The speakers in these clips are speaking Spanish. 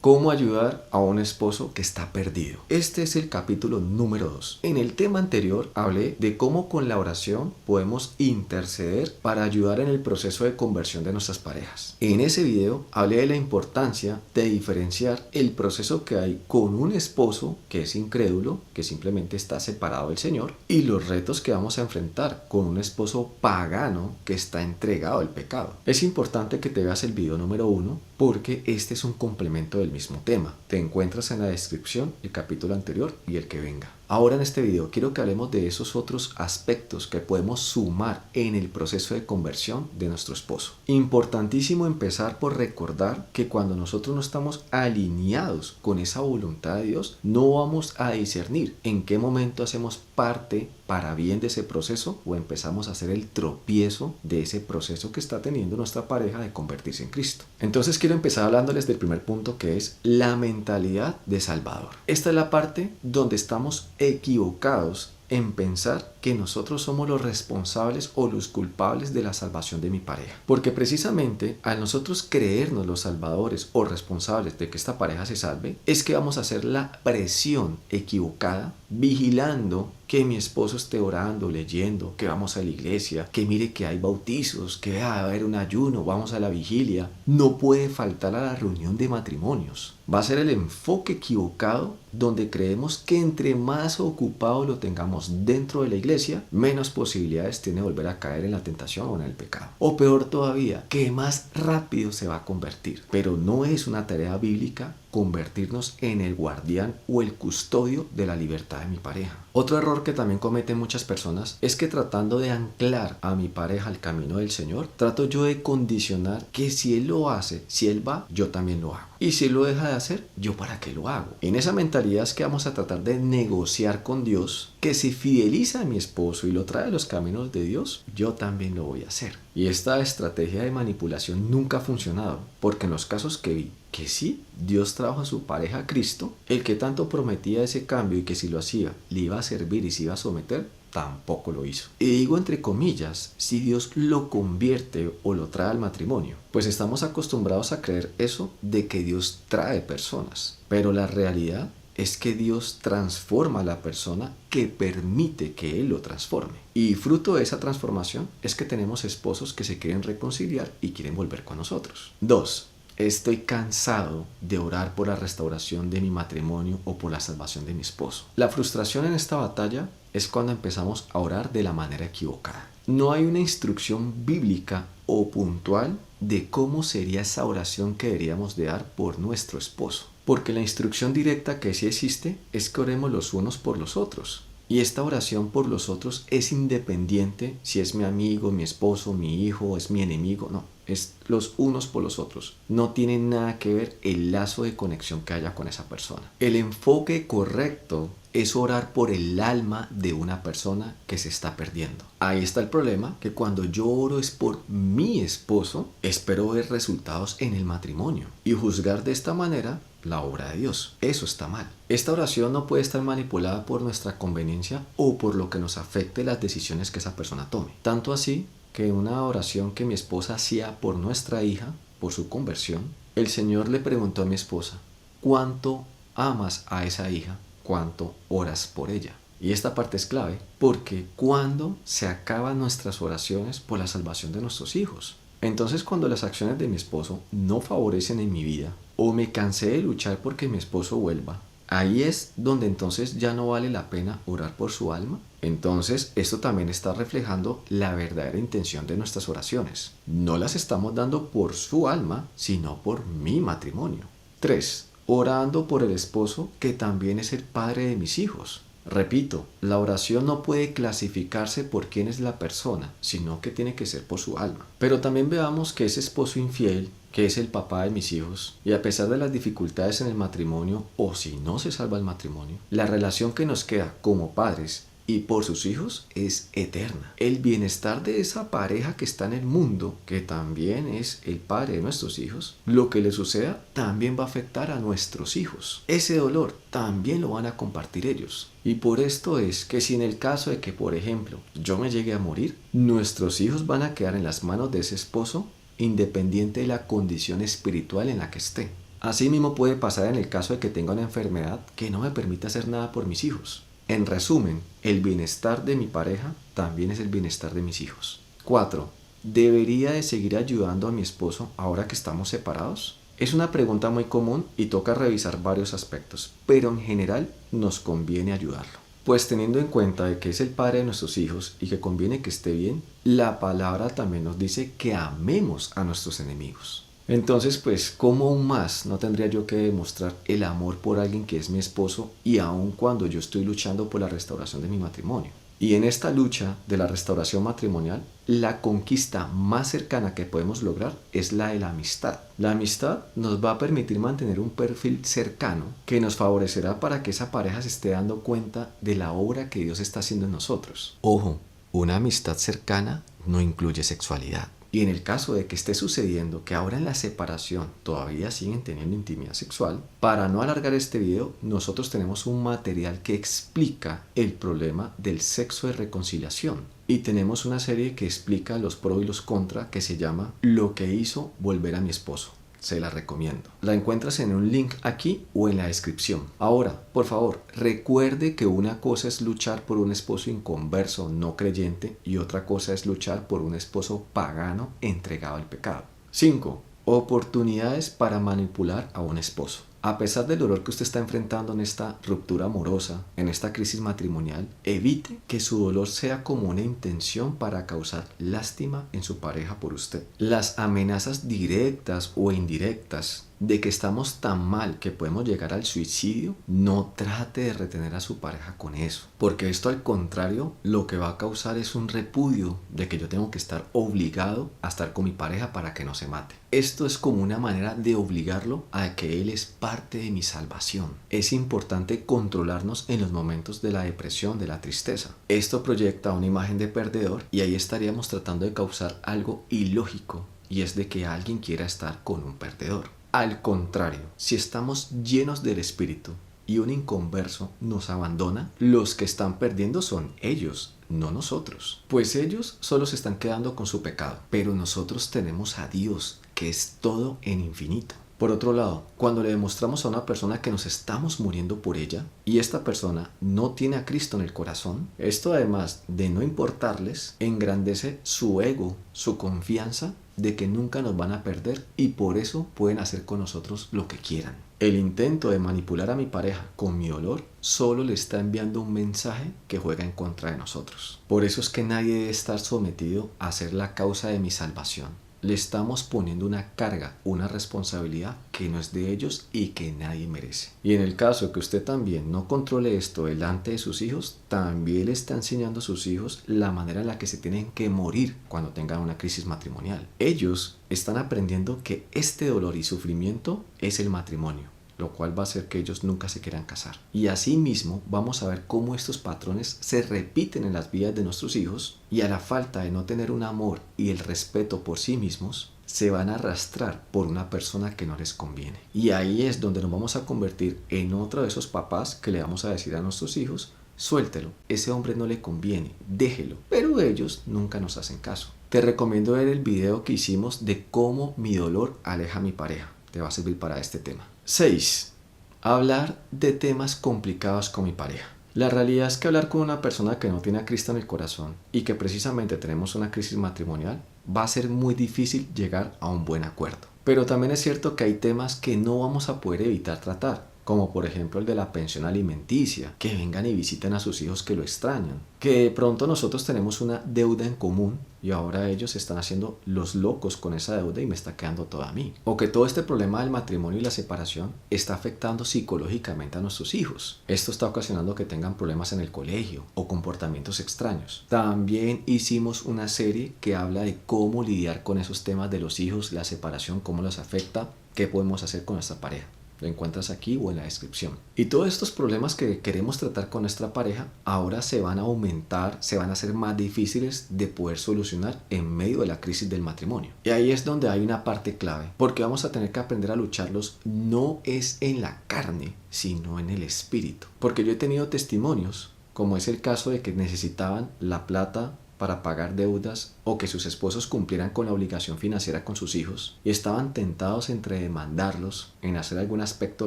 ¿Cómo ayudar a un esposo que está perdido? Este es el capítulo número 2. En el tema anterior hablé de cómo con la oración podemos interceder para ayudar en el proceso de conversión de nuestras parejas. En ese video hablé de la importancia de diferenciar el proceso que hay con un esposo que es incrédulo, que simplemente está separado del Señor, y los retos que vamos a enfrentar con un esposo pagano que está entregado al pecado. Es importante que te veas el video número 1 porque este es un complemento del mismo tema. Te encuentras en la descripción el capítulo anterior y el que venga. Ahora en este video quiero que hablemos de esos otros aspectos que podemos sumar en el proceso de conversión de nuestro esposo. Importantísimo empezar por recordar que cuando nosotros no estamos alineados con esa voluntad de Dios, no vamos a discernir en qué momento hacemos parte para bien de ese proceso o empezamos a hacer el tropiezo de ese proceso que está teniendo nuestra pareja de convertirse en Cristo. Entonces quiero empezar hablándoles del primer punto, que es la mentalidad de Salvador. Esta es la parte donde estamos equivocados en pensar que nosotros somos los responsables o los culpables de la salvación de mi pareja. Porque precisamente al nosotros creernos los salvadores o responsables de que esta pareja se salve, es que vamos a hacer la presión equivocada, vigilando que mi esposo esté orando, leyendo, que vamos a la iglesia, que mire que hay bautizos, que va a haber un ayuno, vamos a la vigilia. No puede faltar a la reunión de matrimonios. Va a ser el enfoque equivocado donde creemos que entre más ocupado lo tengamos dentro de la iglesia, menos posibilidades tiene de volver a caer en la tentación o en el pecado. O peor todavía, que más rápido se va a convertir. Pero no es una tarea bíblica convertirnos en el guardián o el custodio de la libertad de mi pareja. Otro error que también cometen muchas personas es que tratando de anclar a mi pareja al camino del Señor, trato yo de condicionar que si él lo hace, si él va, yo también lo hago. Y si él lo deja de hacer, ¿yo para qué lo hago? En esa mentalidad es que vamos a tratar de negociar con Dios que si fideliza a mi esposo y lo trae a los caminos de Dios, yo también lo voy a hacer. Y esta estrategia de manipulación nunca ha funcionado, porque en los casos que vi que sí, Dios trajo a su pareja a Cristo, el que tanto prometía ese cambio y que si lo hacía, le iba a servir y se iba a someter, tampoco lo hizo. Y digo entre comillas, si Dios lo convierte o lo trae al matrimonio, pues estamos acostumbrados a creer eso de que Dios trae personas, pero la realidad es que Dios transforma a la persona que permite que Él lo transforme. Y fruto de esa transformación es que tenemos esposos que se quieren reconciliar y quieren volver con nosotros. 2. Estoy cansado de orar por la restauración de mi matrimonio o por la salvación de mi esposo. La frustración en esta batalla es cuando empezamos a orar de la manera equivocada. No hay una instrucción bíblica o puntual de cómo sería esa oración que deberíamos de dar por nuestro esposo. Porque la instrucción directa que sí existe es que oremos los unos por los otros. Y esta oración por los otros es independiente si es mi amigo, mi esposo, mi hijo, es mi enemigo. No, es los unos por los otros. No tiene nada que ver el lazo de conexión que haya con esa persona. El enfoque correcto es orar por el alma de una persona que se está perdiendo. Ahí está el problema, que cuando yo oro es por mi esposo, espero ver resultados en el matrimonio y juzgar de esta manera la obra de Dios. Eso está mal. Esta oración no puede estar manipulada por nuestra conveniencia o por lo que nos afecte las decisiones que esa persona tome. Tanto así que una oración que mi esposa hacía por nuestra hija, por su conversión, el Señor le preguntó a mi esposa, ¿cuánto amas a esa hija? ¿Cuánto oras por ella? Y esta parte es clave porque cuando se acaban nuestras oraciones por la salvación de nuestros hijos. Entonces cuando las acciones de mi esposo no favorecen en mi vida o me cansé de luchar porque mi esposo vuelva, ahí es donde entonces ya no vale la pena orar por su alma. Entonces esto también está reflejando la verdadera intención de nuestras oraciones. No las estamos dando por su alma, sino por mi matrimonio. 3. Orando por el esposo que también es el padre de mis hijos. Repito, la oración no puede clasificarse por quién es la persona, sino que tiene que ser por su alma. Pero también veamos que ese esposo infiel, que es el papá de mis hijos, y a pesar de las dificultades en el matrimonio, o si no se salva el matrimonio, la relación que nos queda como padres y por sus hijos es eterna. El bienestar de esa pareja que está en el mundo, que también es el padre de nuestros hijos, lo que le suceda también va a afectar a nuestros hijos. Ese dolor también lo van a compartir ellos. Y por esto es que si en el caso de que, por ejemplo, yo me llegue a morir, nuestros hijos van a quedar en las manos de ese esposo independiente de la condición espiritual en la que esté. Asimismo puede pasar en el caso de que tenga una enfermedad que no me permite hacer nada por mis hijos. En resumen, el bienestar de mi pareja también es el bienestar de mis hijos. 4. ¿Debería de seguir ayudando a mi esposo ahora que estamos separados? Es una pregunta muy común y toca revisar varios aspectos, pero en general nos conviene ayudarlo. Pues teniendo en cuenta de que es el padre de nuestros hijos y que conviene que esté bien, la palabra también nos dice que amemos a nuestros enemigos. Entonces, pues, ¿cómo aún más no tendría yo que demostrar el amor por alguien que es mi esposo y aun cuando yo estoy luchando por la restauración de mi matrimonio? Y en esta lucha de la restauración matrimonial, la conquista más cercana que podemos lograr es la de la amistad. La amistad nos va a permitir mantener un perfil cercano que nos favorecerá para que esa pareja se esté dando cuenta de la obra que Dios está haciendo en nosotros. Ojo, una amistad cercana no incluye sexualidad. Y en el caso de que esté sucediendo que ahora en la separación todavía siguen teniendo intimidad sexual, para no alargar este video, nosotros tenemos un material que explica el problema del sexo de reconciliación. Y tenemos una serie que explica los pros y los contras que se llama Lo que hizo volver a mi esposo. Se la recomiendo. La encuentras en un link aquí o en la descripción. Ahora, por favor, recuerde que una cosa es luchar por un esposo inconverso, no creyente, y otra cosa es luchar por un esposo pagano entregado al pecado. 5. Oportunidades para manipular a un esposo. A pesar del dolor que usted está enfrentando en esta ruptura amorosa, en esta crisis matrimonial, evite que su dolor sea como una intención para causar lástima en su pareja por usted. Las amenazas directas o indirectas de que estamos tan mal que podemos llegar al suicidio, no trate de retener a su pareja con eso, porque esto al contrario lo que va a causar es un repudio de que yo tengo que estar obligado a estar con mi pareja para que no se mate. Esto es como una manera de obligarlo a que él es parte de mi salvación. Es importante controlarnos en los momentos de la depresión, de la tristeza. Esto proyecta una imagen de perdedor y ahí estaríamos tratando de causar algo ilógico, y es de que alguien quiera estar con un perdedor. Al contrario, si estamos llenos del Espíritu y un inconverso nos abandona, los que están perdiendo son ellos, no nosotros. Pues ellos solo se están quedando con su pecado, pero nosotros tenemos a Dios, que es todo en infinito. Por otro lado, cuando le demostramos a una persona que nos estamos muriendo por ella y esta persona no tiene a Cristo en el corazón, esto además de no importarles, engrandece su ego, su confianza de que nunca nos van a perder y por eso pueden hacer con nosotros lo que quieran. El intento de manipular a mi pareja con mi dolor solo le está enviando un mensaje que juega en contra de nosotros. Por eso es que nadie debe estar sometido a ser la causa de mi salvación. Le estamos poniendo una carga, una responsabilidad que no es de ellos y que nadie merece. Y en el caso que usted también no controle esto delante de sus hijos, también le está enseñando a sus hijos la manera en la que se tienen que morir cuando tengan una crisis matrimonial. Ellos están aprendiendo que este dolor y sufrimiento es el matrimonio, lo cual va a hacer que ellos nunca se quieran casar. Y así mismo vamos a ver cómo estos patrones se repiten en las vidas de nuestros hijos y a la falta de no tener un amor y el respeto por sí mismos, se van a arrastrar por una persona que no les conviene. Y ahí es donde nos vamos a convertir en otro de esos papás que le vamos a decir a nuestros hijos: suéltelo, ese hombre no le conviene, déjelo. Pero ellos nunca nos hacen caso. Te recomiendo ver el video que hicimos de cómo mi dolor aleja a mi pareja. Te va a servir para este tema. 6. Hablar de temas complicados con mi pareja. La realidad es que hablar con una persona que no tiene a Cristo en el corazón y que precisamente tenemos una crisis matrimonial va a ser muy difícil llegar a un buen acuerdo. Pero también es cierto que hay temas que no vamos a poder evitar tratar, como por ejemplo el de la pensión alimenticia, que vengan y visiten a sus hijos que lo extrañan, que de pronto nosotros tenemos una deuda en común y ahora ellos están haciendo los locos con esa deuda y me está quedando todo a mí, o que todo este problema del matrimonio y la separación está afectando psicológicamente a nuestros hijos. Esto está ocasionando que tengan problemas en el colegio o comportamientos extraños. También hicimos una serie que habla de cómo lidiar con esos temas de los hijos, la separación, cómo los afecta, qué podemos hacer con nuestra pareja. Lo encuentras aquí o en la descripción. Y todos estos problemas que queremos tratar con nuestra pareja ahora se van a aumentar, se van a hacer más difíciles de poder solucionar en medio de la crisis del matrimonio. Y ahí es donde hay una parte clave, porque vamos a tener que aprender a lucharlos no es en la carne, sino en el espíritu. Porque yo he tenido testimonios, como es el caso de que necesitaban la plata para pagar deudas o que sus esposos cumplieran con la obligación financiera con sus hijos y estaban tentados entre demandarlos en hacer algún aspecto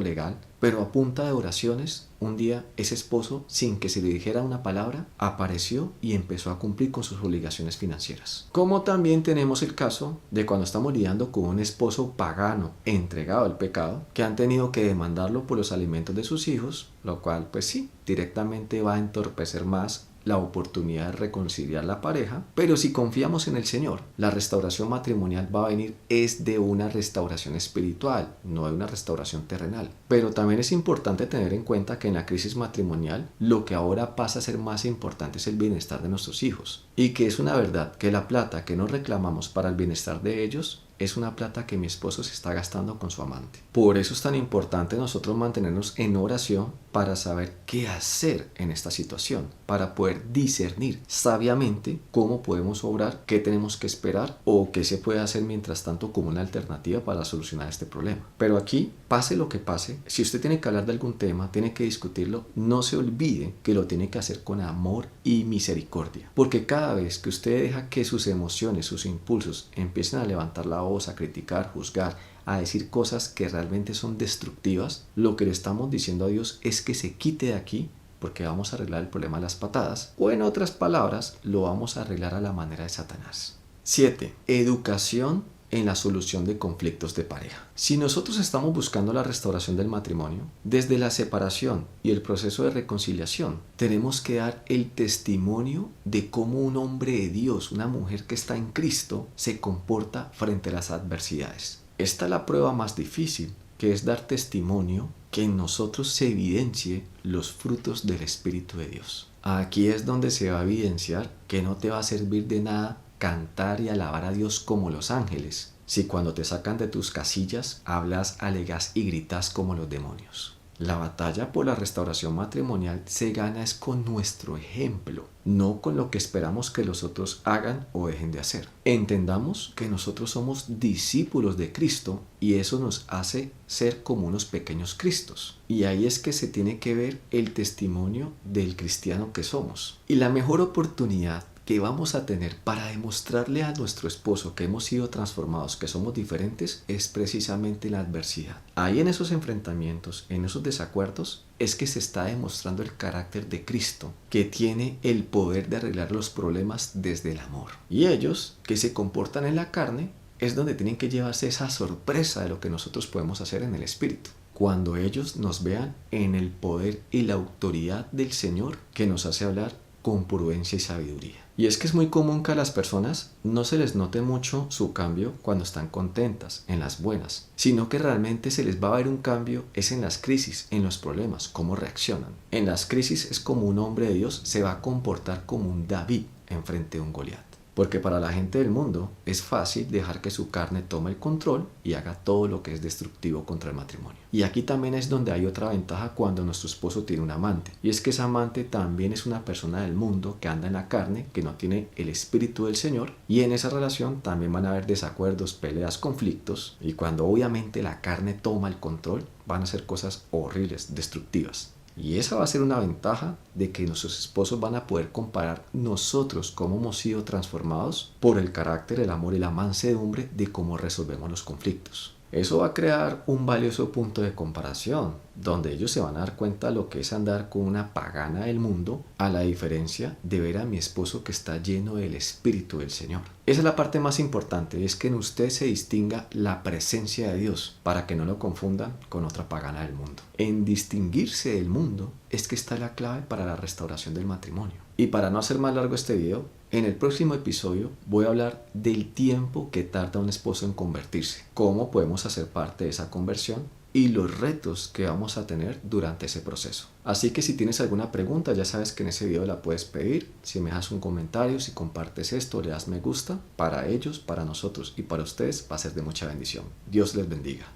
legal, pero a punta de oraciones, un día ese esposo, sin que se le dijera una palabra, apareció y empezó a cumplir con sus obligaciones financieras. Como también tenemos el caso de cuando estamos lidiando con un esposo pagano entregado al pecado, que han tenido que demandarlo por los alimentos de sus hijos, lo cual pues sí, directamente va a entorpecer más la oportunidad de reconciliar la pareja, pero si confiamos en el Señor, la restauración matrimonial va a venir es de una restauración espiritual, no de una restauración terrenal. Pero también es importante tener en cuenta que en la crisis matrimonial lo que ahora pasa a ser más importante es el bienestar de nuestros hijos, y que es una verdad que la plata que nos reclamamos para el bienestar de ellos es una plata que mi esposo se está gastando con su amante. Por eso es tan importante nosotros mantenernos en oración para saber qué hacer en esta situación, para poder discernir sabiamente cómo podemos obrar, qué tenemos que esperar o qué se puede hacer mientras tanto como una alternativa para solucionar este problema. Pero aquí, pase lo que pase, si usted tiene que hablar de algún tema, tiene que discutirlo, no se olvide que lo tiene que hacer con amor y misericordia, porque cada vez que usted deja que sus emociones, sus impulsos empiecen a levantar la voz, a criticar, juzgar, a decir cosas que realmente son destructivas, lo que le estamos diciendo a Dios es que se quite de aquí, porque vamos a arreglar el problema a las patadas, o en otras palabras, lo vamos a arreglar a la manera de Satanás. 7. Educación en la solución de conflictos de pareja. Si nosotros estamos buscando la restauración del matrimonio, desde la separación y el proceso de reconciliación, tenemos que dar el testimonio de cómo un hombre de Dios, una mujer que está en Cristo, se comporta frente a las adversidades. Esta es la prueba más difícil, que es dar testimonio que en nosotros se evidencie los frutos del Espíritu de Dios. Aquí es donde se va a evidenciar que no te va a servir de nada cantar y alabar a Dios como los ángeles, si cuando te sacan de tus casillas hablas, alegas y gritas como los demonios. La batalla por la restauración matrimonial se gana es con nuestro ejemplo, no con lo que esperamos que los otros hagan o dejen de hacer. Entendamos que nosotros somos discípulos de Cristo y eso nos hace ser como unos pequeños Cristos. Y ahí es que se tiene que ver el testimonio del cristiano que somos. Y la mejor oportunidad que vamos a tener para demostrarle a nuestro esposo que hemos sido transformados, que somos diferentes, es precisamente la adversidad. Ahí en esos enfrentamientos, en esos desacuerdos, es que se está demostrando el carácter de Cristo, que tiene el poder de arreglar los problemas desde el amor. Y ellos, que se comportan en la carne, es donde tienen que llevarse esa sorpresa de lo que nosotros podemos hacer en el Espíritu. Cuando ellos nos vean en el poder y la autoridad del Señor, que nos hace hablar con prudencia y sabiduría. Y es que es muy común que a las personas no se les note mucho su cambio cuando están contentas, en las buenas, sino que realmente se les va a ver un cambio es en las crisis, en los problemas, cómo reaccionan. En las crisis es como un hombre de Dios se va a comportar como un David enfrente de un Goliat. Porque para la gente del mundo es fácil dejar que su carne tome el control y haga todo lo que es destructivo contra el matrimonio. Y aquí también es donde hay otra ventaja cuando nuestro esposo tiene un amante. Y es que ese amante también es una persona del mundo que anda en la carne, que no tiene el Espíritu del Señor. Y en esa relación también van a haber desacuerdos, peleas, conflictos. Y cuando obviamente la carne toma el control, van a ser cosas horribles, destructivas. Y esa va a ser una ventaja de que nuestros esposos van a poder comparar nosotros cómo hemos sido transformados por el carácter, el amor y la mansedumbre de cómo resolvemos los conflictos. Eso va a crear un valioso punto de comparación, donde ellos se van a dar cuenta de lo que es andar con una pagana del mundo, a la diferencia de ver a mi esposo que está lleno del Espíritu del Señor. Esa es la parte más importante, es que en usted se distinga la presencia de Dios, para que no lo confundan con otra pagana del mundo. En distinguirse del mundo es que está la clave para la restauración del matrimonio. Y para no hacer más largo este video, en el próximo episodio voy a hablar del tiempo que tarda un esposo en convertirse, cómo podemos hacer parte de esa conversión y los retos que vamos a tener durante ese proceso. Así que si tienes alguna pregunta, ya sabes que en ese video la puedes pedir. Si me dejas un comentario, si compartes esto, le das me gusta. Para ellos, para nosotros y para ustedes va a ser de mucha bendición. Dios les bendiga.